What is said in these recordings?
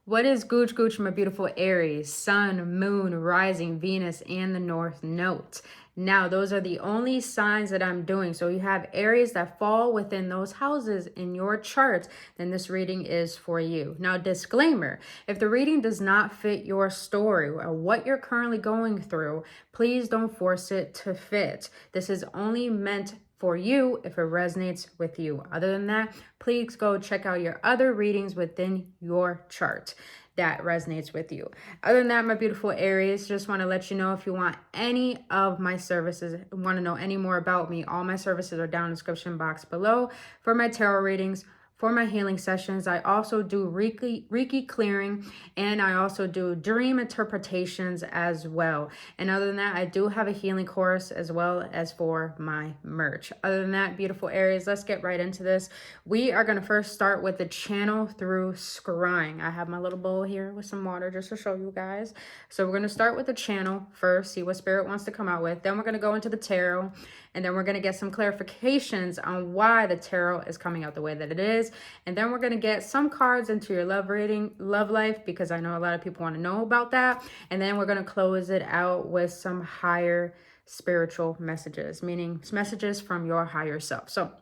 What is Gooch Gooch, my beautiful Aries? Sun, Moon, Rising, Venus, and the North Node. Now, those are the only signs that I'm doing. So you have areas that fall within those houses in your chart, then this reading is for you. Now, disclaimer, if the reading does not fit your story or what you're currently going through, please don't force it to fit. This is only meant for you if it resonates with you. Other than that, please go check out your other readings within your chart that resonates with you. Other than that, my beautiful Aries, just want to let you know, if you want any of my services, want to know any more about me, all my services are down in the description box below. For my tarot readings, for my healing sessions, I also do Reiki clearing, and I also do dream interpretations as well. And other than that, I do have a healing course as well as for my merch. Other than that, beautiful Aries, let's get right into this. We are going to first start with the channel through scrying. I have my little bowl here with some water just to show you guys. So we're going to start with the channel first, see what spirit wants to come out with. Then we're going to go into the tarot, and then we're going to get some clarifications on why the tarot is coming out the way that it is. And then we're going to get some cards into your love reading, love life, because I know a lot of people want to know about that. And then we're going to close it out with some higher spiritual messages, meaning messages from your higher self. So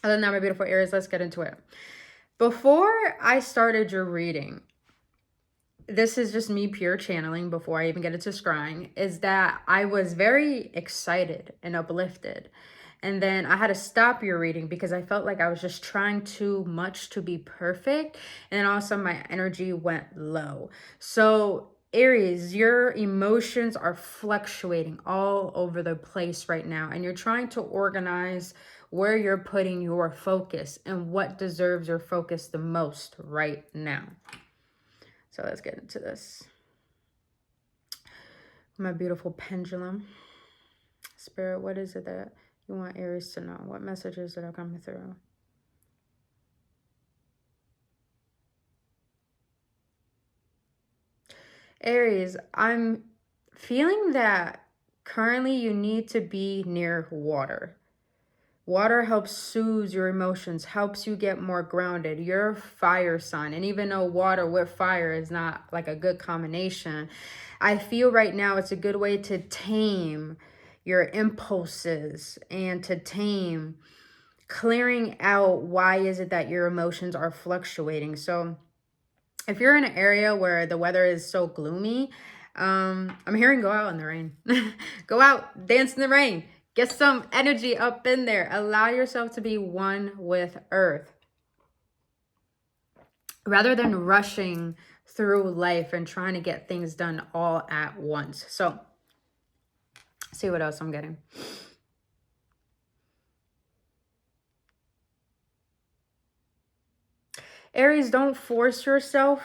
other than that, my beautiful Aries, let's get into it. Before I started your reading, this is just me pure channeling before I even get into scrying, is that I was very excited and uplifted. And then I had to stop your reading because I felt like I was just trying too much to be perfect. And then also my energy went low. So Aries, your emotions are fluctuating all over the place right now. And you're trying to organize where you're putting your focus and what deserves your focus the most right now. So let's get into this. My beautiful pendulum. Spirit, what is it that you want Aries to know? What messages that are coming through? Aries, I'm feeling that currently you need to be near water. Water helps soothe your emotions, helps you get more grounded. You're a fire sign. And even though water with fire is not like a good combination, I feel right now it's a good way to tame your impulses and to tame clearing out why is it that your emotions are fluctuating. So if you're in an area where the weather is so gloomy, I'm hearing go out in the rain. Go out, dance in the rain. Get some energy up in there. Allow yourself to be one with Earth. Rather than rushing through life and trying to get things done all at once. So, see what else I'm getting. Aries, don't force yourself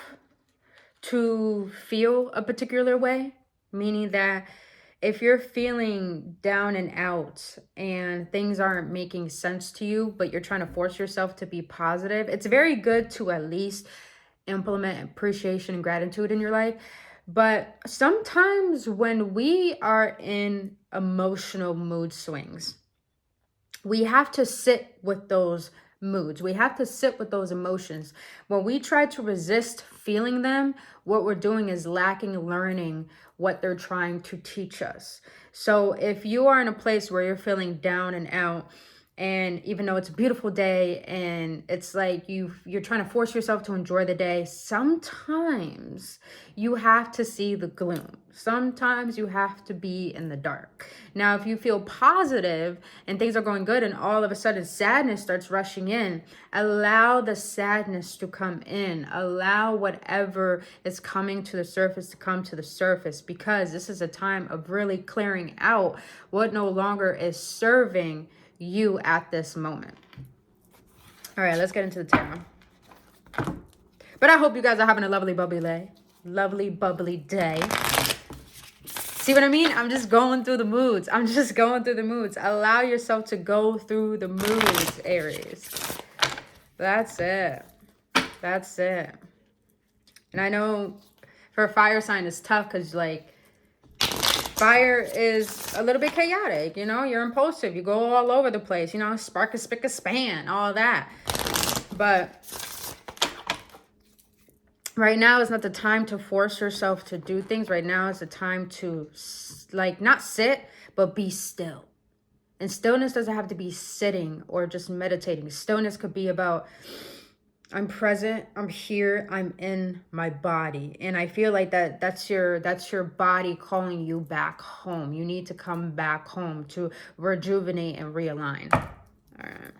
to feel a particular way. Meaning that if you're feeling down and out and things aren't making sense to you, but you're trying to force yourself to be positive, it's very good to at least implement appreciation and gratitude in your life. But sometimes when we are in emotional mood swings, we have to sit with those moods. We have to sit with those emotions. When we try to resist feeling them, what we're doing is lacking learning what they're trying to teach us. So if you are in a place where you're feeling down and out, and even though it's a beautiful day and it's like you're trying to force yourself to enjoy the day, sometimes you have to see the gloom. Sometimes you have to be in the dark. Now, if you feel positive and things are going good and all of a sudden sadness starts rushing in, allow the sadness to come in. Allow whatever is coming to the surface to come to the surface, because this is a time of really clearing out what no longer is serving you at this moment. All right, let's get into the tarot. But I hope you guys are having a lovely bubbly day. See what I mean? I'm just going through the moods. Allow yourself to go through the moods, Aries. That's it. And I know for a fire sign it's tough because like fire is a little bit chaotic, you know, you're impulsive, you go all over the place, you know, spark a spick a span, all that. But Right now is not the time to force yourself to do things. Right now is the time to, like, not sit, but be still. And stillness doesn't have to be sitting or just meditating. Stillness could be about, I'm present, I'm here, I'm in my body. And I feel like that's your body calling you back home. You need to come back home to rejuvenate and realign. All right.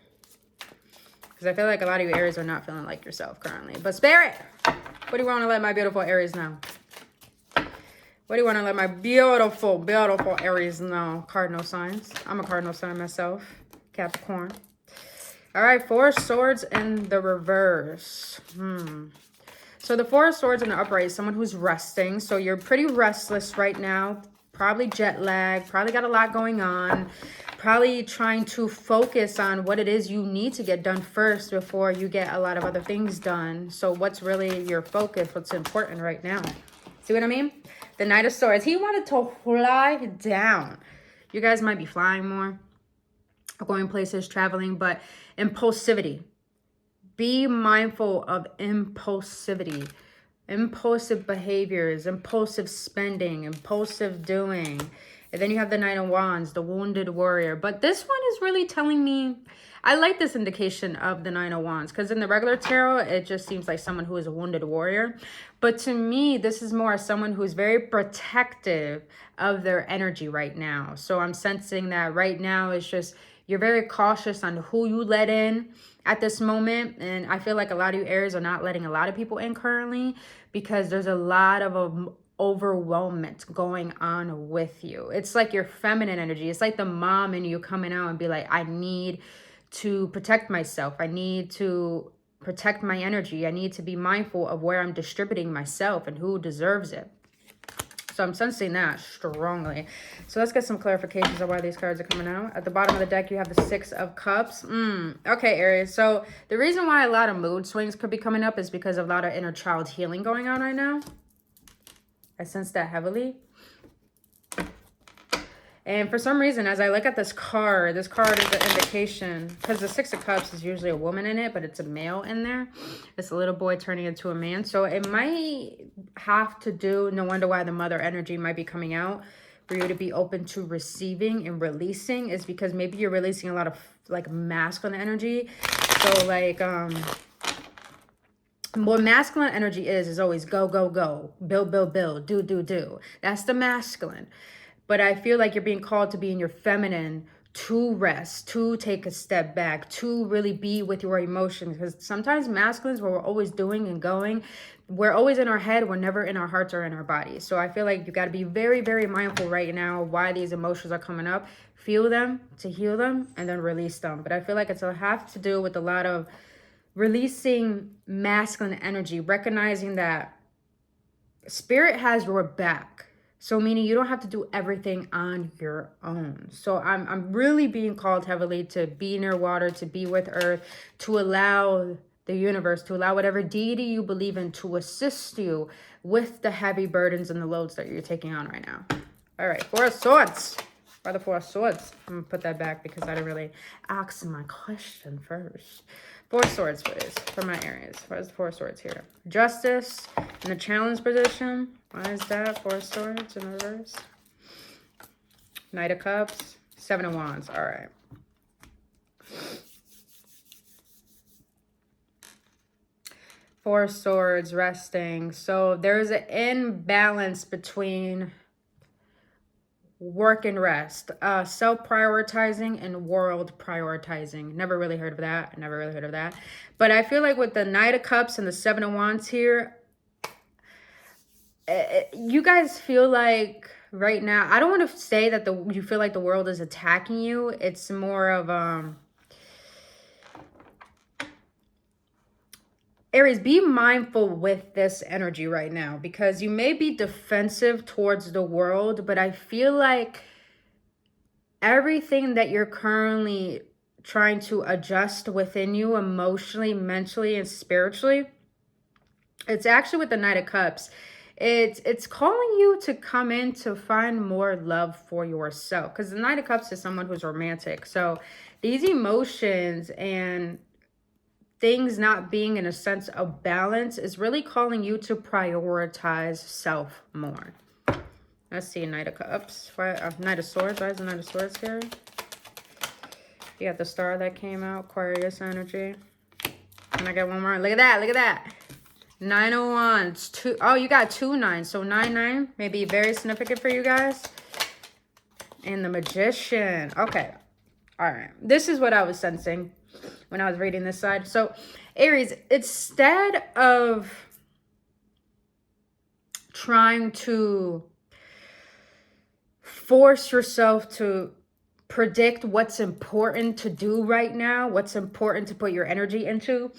Because I feel like a lot of you Aries are not feeling like yourself currently. But Spirit, what do you want to let my beautiful Aries know? What do you want to let my beautiful, beautiful Aries know? Cardinal signs. I'm a cardinal sign myself. Capricorn. All right, Four of Swords in the reverse. So the Four of Swords in the upright is someone who's resting. So you're pretty restless right now. Probably jet lag. Probably got a lot going on. Probably trying to focus on what it is you need to get done first before you get a lot of other things done. So what's really your focus? What's important right now? See what I mean? The Knight of Swords. He wanted to fly down. You guys might be flying more, going places, traveling, but impulsivity. Be mindful of impulsivity. Impulsive behaviors, impulsive spending, impulsive doing. And then you have the Knight of Wands, the wounded warrior. But this one is really telling me, I like this indication of the Nine of Wands, because in the regular tarot, it just seems like someone who is a wounded warrior. But to me, this is more someone who is very protective of their energy right now. So I'm sensing that right now it's just, you're very cautious on who you let in at this moment. And I feel like a lot of you Aries are not letting a lot of people in currently, because there's a lot of overwhelmment going on with you. It's like your feminine energy. It's like the mom in you coming out and be like, I need to protect myself. I need to protect my energy. I need to be mindful of where I'm distributing myself and who deserves it. So I'm sensing that strongly. So let's get some clarifications on why these cards are coming out. At the bottom of the deck, you have the Six of Cups. Okay, Aries. So the reason why a lot of mood swings could be coming up is because of a lot of inner child healing going on right now. I sense that heavily. And for some reason, as I look at this card is an indication, because the Six of Cups is usually a woman in it, but it's a male in there. It's a little boy turning into a man. So it might have to do, no wonder why the mother energy might be coming out for you to be open to receiving and releasing, is because maybe you're releasing a lot of like masculine energy. So like, what masculine energy is always go, go, go, build, build, build, do, do, do. That's the masculine. But I feel like you're being called to be in your feminine, to rest, to take a step back, to really be with your emotions. Because sometimes masculines, where we're always doing and going, we're always in our head, we're never in our hearts or in our bodies. So I feel like you got to be very, very mindful right now why these emotions are coming up. Feel them to heal them and then release them. But I feel like it'll have to do with a lot of releasing masculine energy, recognizing that spirit has your back. So meaning you don't have to do everything on your own. So I'm really being called heavily to be near water, to be with earth, to allow the universe, to allow whatever deity you believe in to assist you with the heavy burdens and the loads that you're taking on right now. All right, Four of Swords. Why the Four of Swords? I'm going to put that back because I didn't really ask my question first. Four of Swords, please, for my Aries. Why is the Four of Swords here? Justice in the challenge position. Why is that? Four of Swords in reverse. Knight of Cups. Seven of Wands. All right. Four of Swords, resting. So there's an imbalance between work and rest, self-prioritizing and world prioritizing. Never really heard of that. Never really heard of that. But I feel like with the Knight of Cups and the Seven of Wands here, you guys feel like right now, I don't want to say that you feel like the world is attacking you. It's more of Aries, be mindful with this energy right now, because you may be defensive towards the world, but I feel like everything that you're currently trying to adjust within you emotionally, mentally, and spiritually, it's actually with the Knight of Cups. It's calling you to come in to find more love for yourself, because the Knight of Cups is someone who's romantic. So these emotions and things not being in a sense of balance is really calling you to prioritize self more. Let's see, Knight of Cups. Knight of Swords. Why is the Knight of Swords here? You got the star that came out, Aquarius energy. And I got one more. Look at that. Look at that. 9 of Wands. Oh, you got 2 9s. So 9 may be very significant for you guys. And the Magician. Okay. All right. This is what I was sensing when I was reading this side. So Aries, instead of trying to force yourself to predict what's important to do right now, what's important to put your energy into,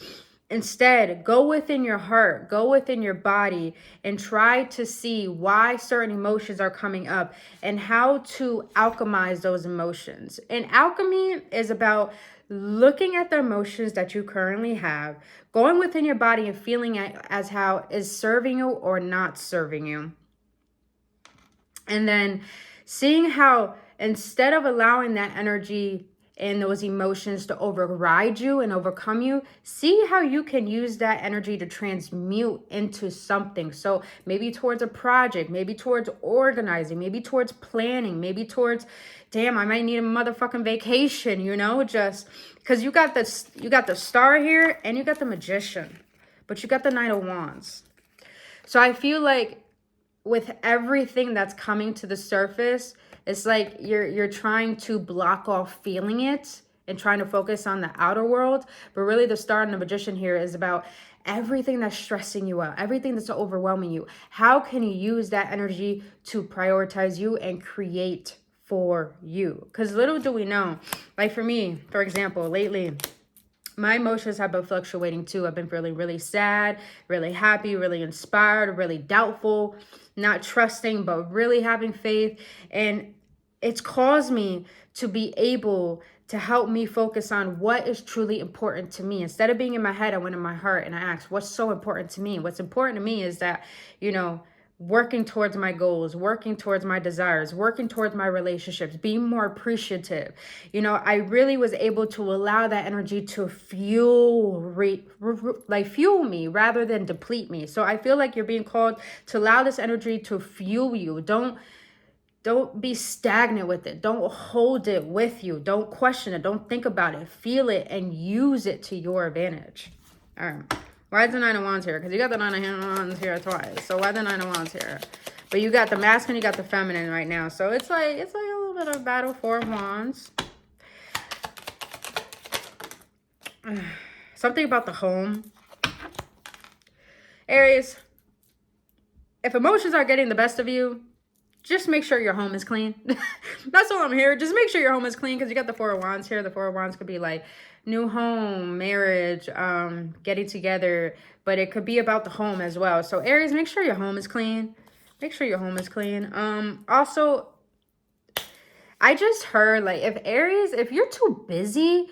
instead, go within your heart, go within your body, and try to see why certain emotions are coming up and how to alchemize those emotions. And alchemy is about looking at the emotions that you currently have, going within your body and feeling it as how is serving you or not serving you. And then seeing how instead of allowing that energy and those emotions to override you and overcome you, see how you can use that energy to transmute into something. So maybe towards a project, maybe towards organizing, maybe towards planning, maybe towards, damn, I might need a motherfucking vacation, you know, just because you got the star here and you got the Magician, but you got the Knight of Wands. So I feel like with everything that's coming to the surface, it's like you're trying to block off feeling it and trying to focus on the outer world. But really the Star and the Magician here is about everything that's stressing you out, everything that's overwhelming you. How can you use that energy to prioritize you and create for you? Because little do we know, like for me, for example, lately, my emotions have been fluctuating too. I've been feeling really sad, really happy, really inspired, really doubtful, not trusting, but really having faith. And it's caused me to be able to help me focus on what is truly important to me. Instead of being in my head, I went in my heart and I asked, what's so important to me? What's important to me is that, you know, working towards my goals, working towards my desires, working towards my relationships, being more appreciative. You know, I really was able to allow that energy to fuel me rather than deplete me. So I feel like you're being called to allow this energy to fuel you. Don't be stagnant with it. Don't hold it with you. Don't question it. Don't think about it. Feel it and use it to your advantage. All right. Why is the Nine of Wands here? Because you got the Nine of Wands here twice. So why the Nine of Wands here? But you got the masculine, you got the feminine right now. So it's like a little bit of battle. 4 of Wands. Something about the home. Aries, if emotions are getting the best of you, just make sure your home is clean. That's all I'm here. Just make sure your home is clean, because you got the 4 of Wands here. The 4 of Wands could be like new home, marriage, getting together, but it could be about the home as well. So Aries, make sure your home is clean. Make sure your home is clean. Also, I just heard, like, if you're too busy,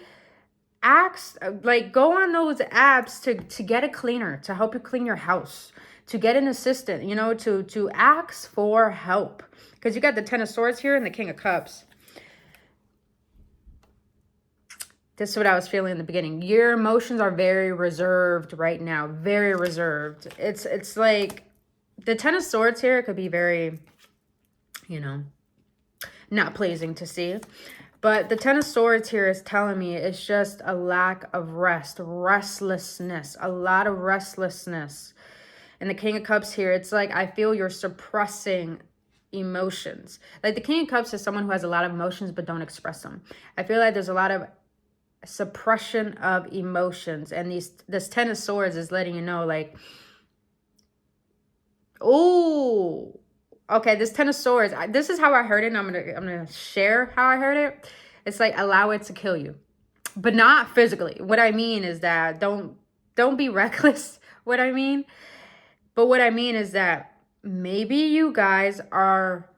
go on those apps to get a cleaner, to help you clean your house, to get an assistant, you know, to ask for help. Because you got the 10 of Swords here and the King of Cups. This is what I was feeling in the beginning. Your emotions are very reserved right now. Very reserved. It's like the 10 of Swords here could be very, you know, not pleasing to see. But the 10 of Swords here is telling me it's just a lack of rest, restlessness, a lot of restlessness. And the King of Cups here, it's like I feel you're suppressing emotions. Like the King of Cups is someone who has a lot of emotions but don't express them. I feel like there's a lot of suppression of emotions, and this 10 of Swords is letting you know, like, oh, okay, this 10 of Swords, this is how I heard it, and I'm gonna share how I heard it. It's like, allow it to kill you, but not physically. What I mean is that don't be reckless. What I mean is that maybe you guys are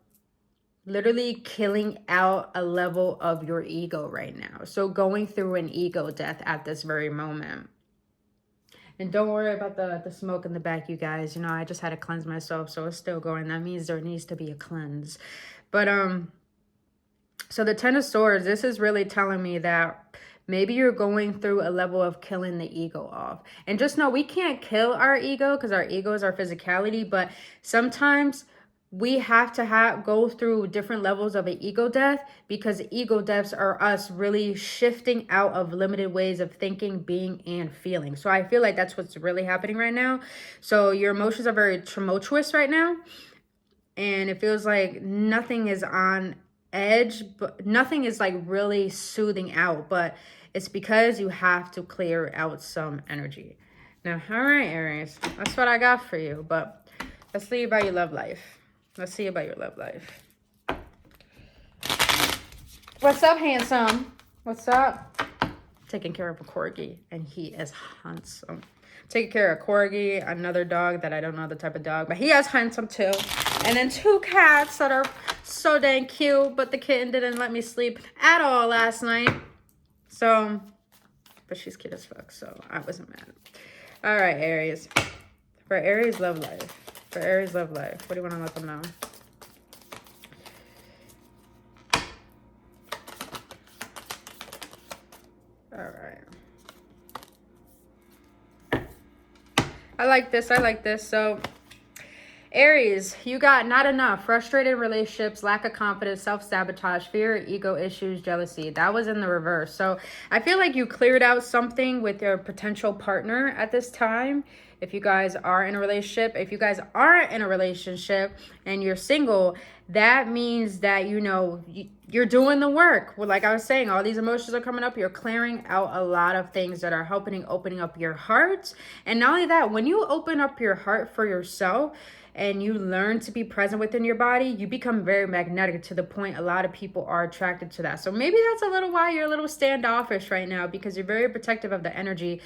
literally killing out a level of your ego right now. So going through an ego death at this very moment. And don't worry about the smoke in the back, you guys. You know, I just had to cleanse myself, so it's still going. That means there needs to be a cleanse. But so the 10 of Swords, this is really telling me that Maybe you're going through a level of killing the ego off. And just know we can't kill our ego because our ego is our physicality, but sometimes we have to go through different levels of an ego death, because ego deaths are us really shifting out of limited ways of thinking, being, and feeling. So I feel like that's what's really happening right now. So your emotions are very tumultuous right now, and it feels like nothing is on edge, but nothing is like really soothing out, but it's because you have to clear out some energy. Now, all right, Aries, that's what I got for you, but let's see about your love life. Let's see about your love life. What's up, handsome? What's up? Taking care of a corgi, and he is handsome. Taking care of a corgi, another dog that I don't know the type of dog, but he is handsome too. And then 2 cats that are so dang cute, but the kitten didn't let me sleep at all last night. So, but she's cute as fuck, so I wasn't mad. All right, Aries. For Aries love life. For Aries love life. What do you want to let them know? All right. I like this. I like this. So, Aries, you got not enough. Frustrated relationships, lack of confidence, self-sabotage, fear, ego issues, jealousy. That was in the reverse. So I feel like you cleared out something with your potential partner at this time. If you guys are in a relationship, if you guys aren't in a relationship and you're single, that means that, you know, you're doing the work. Well, like I was saying, all these emotions are coming up. You're clearing out a lot of things that are helping opening up your heart. And not only that, when you open up your heart for yourself, and you learn to be present within your body, you become very magnetic to the point a lot of people are attracted to that. So maybe that's a little why you're a little standoffish right now, because you're very protective of the energy,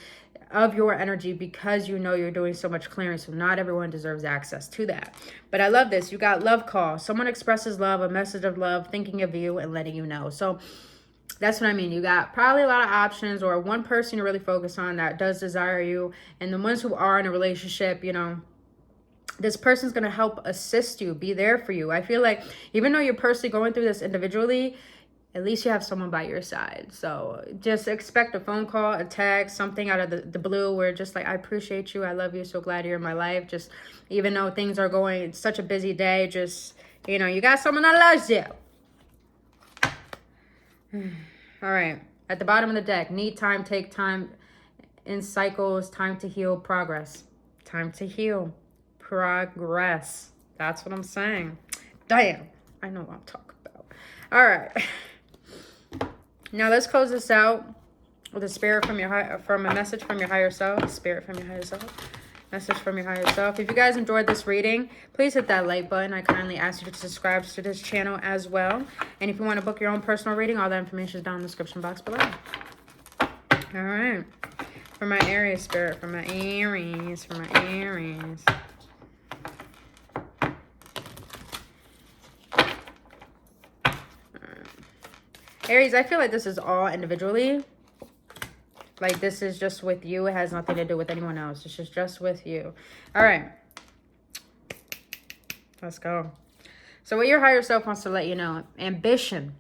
of your energy, because you know you're doing so much clearing. So not everyone deserves access to that. But I love this. You got love call. Someone expresses love, a message of love, thinking of you and letting you know. So that's what I mean. You got probably a lot of options, or one person you really focus on that does desire you. And the ones who are in a relationship, you know, this person's going to help assist you, be there for you. I feel like even though you're personally going through this individually, at least you have someone by your side. So just expect a phone call, a text, something out of the blue where just like, I appreciate you, I love you, so glad you're in my life. Just even though things are going, it's such a busy day, just, you know, you got someone that loves you. All right. At the bottom of the deck, need time, take time, in cycles, time to heal, progress. Time to heal. Progress. That's what I'm saying. Damn, I know what I'm talking about. All right, now let's close this out with a spirit from from a message from your higher self. Spirit from your higher self. Message from your higher self. If you guys enjoyed this reading, please hit that like button. I kindly ask you to subscribe to this channel as well. And if you want to book your own personal reading, all that information is down in the description box below. All right, for my Aries spirit, for my Aries, for my Aries. Aries, I feel like this is all individually. Like this is just with you. It has nothing to do with anyone else. This is just with you. All right. Let's go. So what your higher self wants to let you know. Ambition.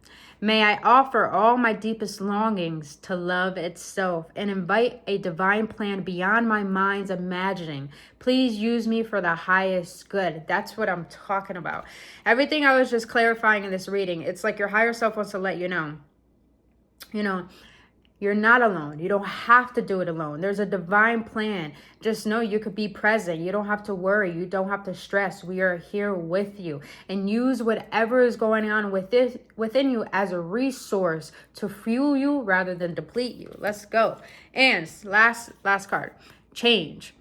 May I offer all my deepest longings to love itself and invite a divine plan beyond my mind's imagining. Please use me for the highest good. That's what I'm talking about. Everything I was just clarifying in this reading, it's like your higher self wants to let you know, you're not alone. You don't have to do it alone. There's a divine plan. Just know you could be present. You don't have to worry. You don't have to stress. We are here with you. And use whatever is going on within you as a resource to fuel you rather than deplete you. Let's go. And last card. Change.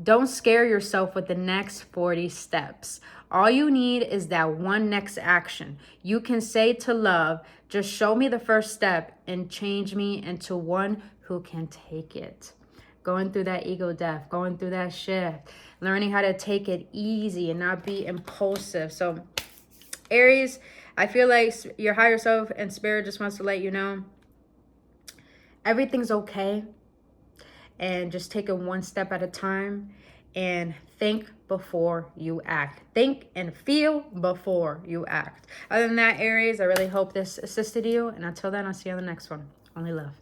Don't scare yourself with the next 40 steps. All you need is that one next action. You can say to love, just show me the first step and change me into one who can take it. Going through that ego death, going through that shift, learning how to take it easy and not be impulsive. So Aries, I feel like your higher self and spirit just wants to let you know everything's okay. And just take it one step at a time and think before you act. Think and feel before you act. Other than that, Aries, I really hope this assisted you. And until then, I'll see you on the next one. Only love.